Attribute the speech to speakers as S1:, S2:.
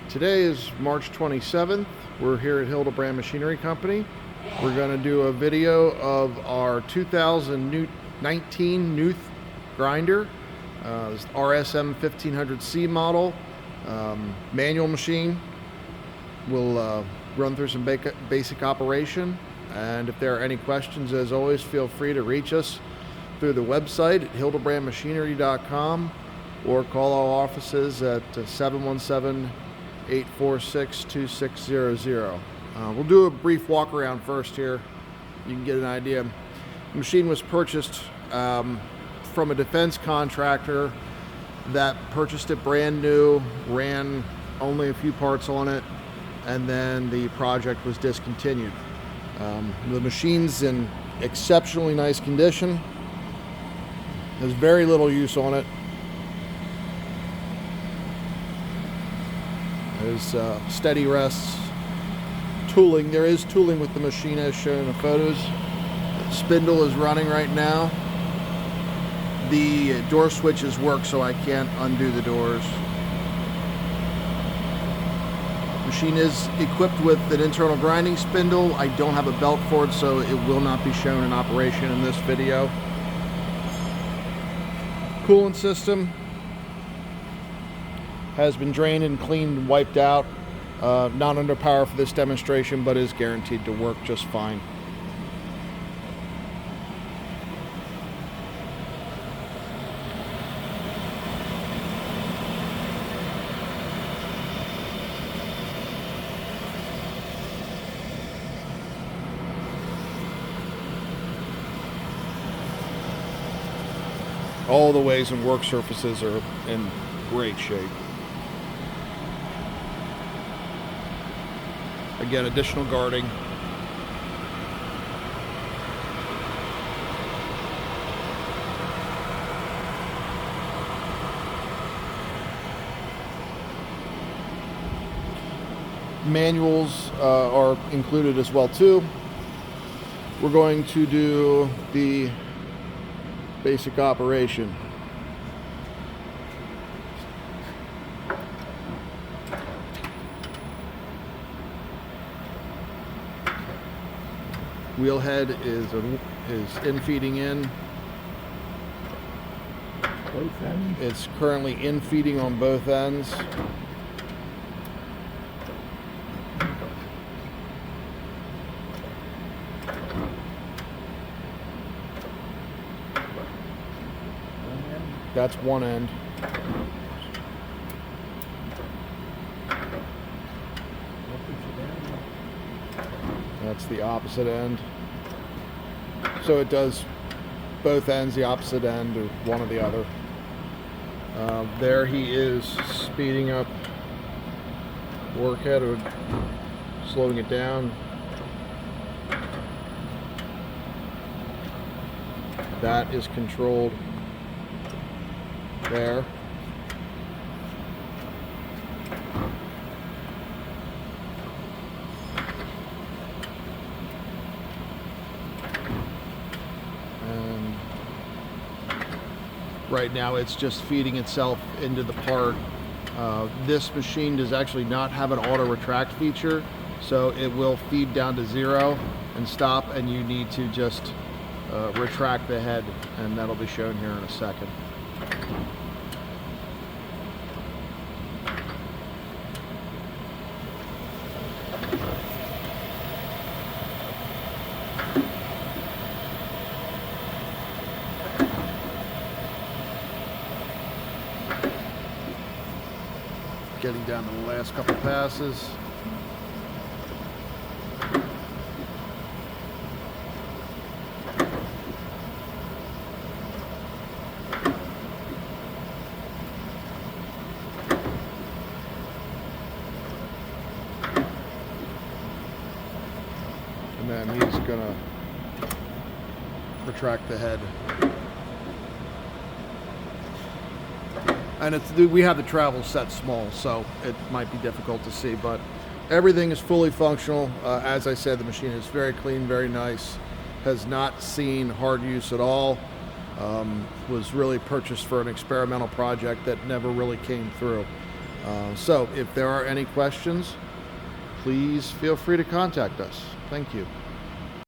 S1: Today is March 27th. We're here at Hildebrand Machinery Company. We're going to do a video of our 2019 Knuth grinder. This RSM 1500C model, manual machine. We'll run through some basic operation, and if there are any questions, as always, feel free to reach us through the website at hildebrandmachinery.com or call our offices at 717-846-2600. We'll do a brief walk around first here. You can get an idea. The machine was purchased from a defense contractor that purchased it brand new, ran only a few parts on it, and then the project was discontinued. The machine's in exceptionally nice condition. There's very little use on it. There's steady rests, tooling. There is tooling with the machine as shown in the photos. The spindle is running right now. The door switches work, so I can't undo the doors. The machine is equipped with an internal grinding spindle. I don't have a belt for it, so it will not be shown in operation in this video. Coolant system has been drained and cleaned and wiped out. Not under power for this demonstration, but is guaranteed to work just fine. All the ways and work surfaces are in great shape. Again, additional guarding. Manuals are included as well too. We're going to do the basic operation. Wheel head is in-feeding in.
S2: Both ends?
S1: It's currently in-feeding on both ends. That's one end. That's the opposite end. So it does both ends, the opposite end, or one or the other. There he is speeding up workhead or slowing it down. That is controlled there. And right now it's just feeding itself into the part. This machine does actually not have an auto retract feature, so it will feed down to 0 and stop, and you need to just retract the head, and that'll be shown here in a second. Getting down to the last couple passes. And then he's gonna retract the head. And we have the travel set small, so it might be difficult to see, but everything is fully functional. As I said, the machine is very clean, very nice, has not seen hard use at all. Was really purchased for an experimental project that never really came through. So if there are any questions, please feel free to contact us. Thank you.